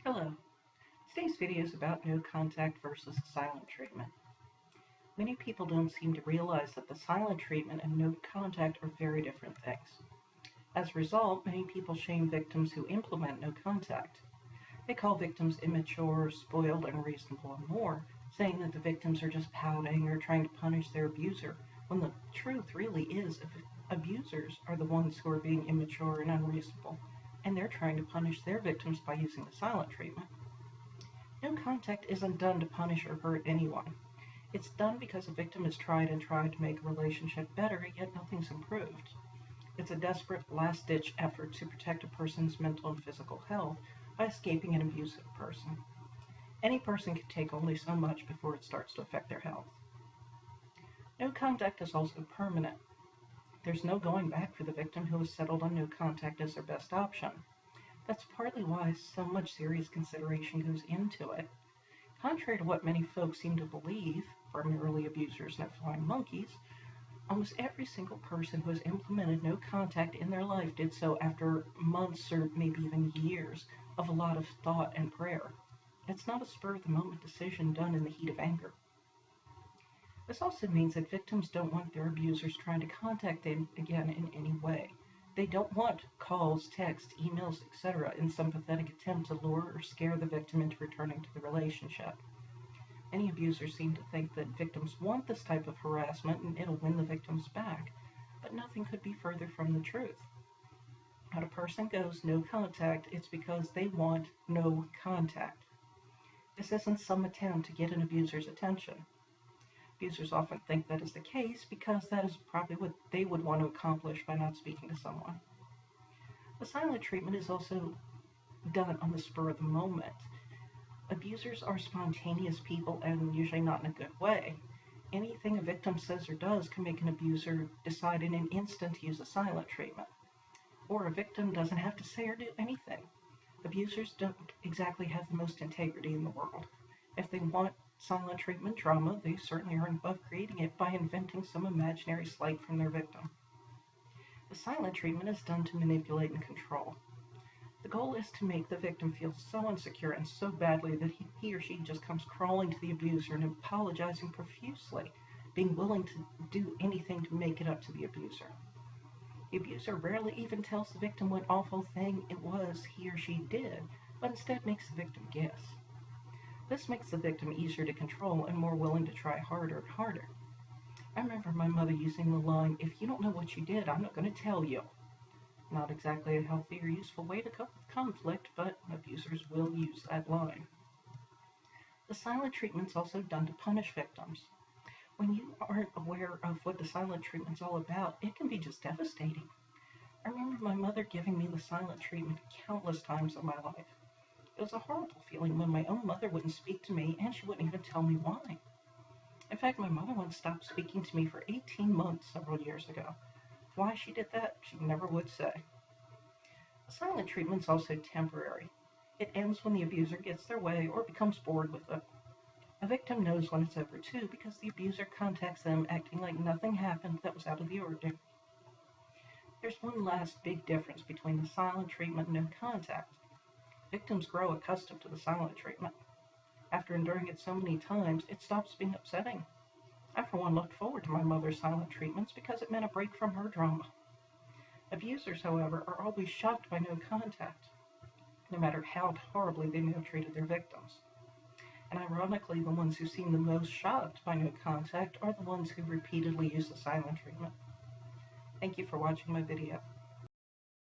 Hello. Today's video is about no contact versus silent treatment. Many people don't seem to realize that the silent treatment and no contact are very different things. As a result, many people shame victims who implement no contact. They call victims immature, spoiled, unreasonable, and more, saying that the victims are just pouting or trying to punish their abuser, when the truth really is abusers are the ones who are being immature and unreasonable, and they're trying to punish their victims by using the silent treatment. No contact isn't done to punish or hurt anyone. It's done because a victim has tried and tried to make a relationship better, yet nothing's improved. It's a desperate, last-ditch effort to protect a person's mental and physical health by escaping an abusive person. Any person can take only so much before it starts to affect their health. No contact is also permanent. There's no going back for the victim who has settled on no contact as their best option. That's partly why so much serious consideration goes into it. Contrary to what many folks seem to believe, primarily abusers and flying monkeys, almost every single person who has implemented no contact in their life did so after months or maybe even years of a lot of thought and prayer. It's not a spur-of-the-moment decision done in the heat of anger. This also means that victims don't want their abusers trying to contact them again in any way. They don't want calls, texts, emails, etc. in some pathetic attempt to lure or scare the victim into returning to the relationship. Many abusers seem to think that victims want this type of harassment and it'll win the victims back, but nothing could be further from the truth. When a person goes no contact, it's because they want no contact. This isn't some attempt to get an abuser's attention. Abusers often think that is the case because that is probably what they would want to accomplish by not speaking to someone. The silent treatment is also done on the spur of the moment. Abusers are spontaneous people and usually not in a good way. Anything a victim says or does can make an abuser decide in an instant to use a silent treatment. Or a victim doesn't have to say or do anything. Abusers don't exactly have the most integrity in the world. If they want silent treatment drama, they certainly aren't above creating it by inventing some imaginary slight from their victim. The silent treatment is done to manipulate and control. The goal is to make the victim feel so insecure and so badly that he or she just comes crawling to the abuser and apologizing profusely, being willing to do anything to make it up to the abuser. The abuser rarely even tells the victim what awful thing it was he or she did, but instead makes the victim guess. This makes the victim easier to control and more willing to try harder and harder. I remember my mother using the line, "If you don't know what you did, I'm not going to tell you." Not exactly a healthy or useful way to cope with conflict, but abusers will use that line. The silent treatment's also done to punish victims. When you aren't aware of what the silent treatment's all about, it can be just devastating. I remember my mother giving me the silent treatment countless times in my life. It was a horrible feeling when my own mother wouldn't speak to me and she wouldn't even tell me why. In fact, my mother once stopped speaking to me for 18 months several years ago. Why she did that, she never would say. The silent treatment's also temporary. It ends when the abuser gets their way or becomes bored with it. A victim knows when it's over too because the abuser contacts them acting like nothing happened that was out of the ordinary. There's one last big difference between the silent treatment and no contact. Victims grow accustomed to the silent treatment. After enduring it so many times, it stops being upsetting. I, for one, looked forward to my mother's silent treatments because it meant a break from her drama. Abusers, however, are always shocked by no contact, no matter how horribly they may have treated their victims. And ironically, the ones who seem the most shocked by no contact are the ones who repeatedly use the silent treatment. Thank you for watching my video.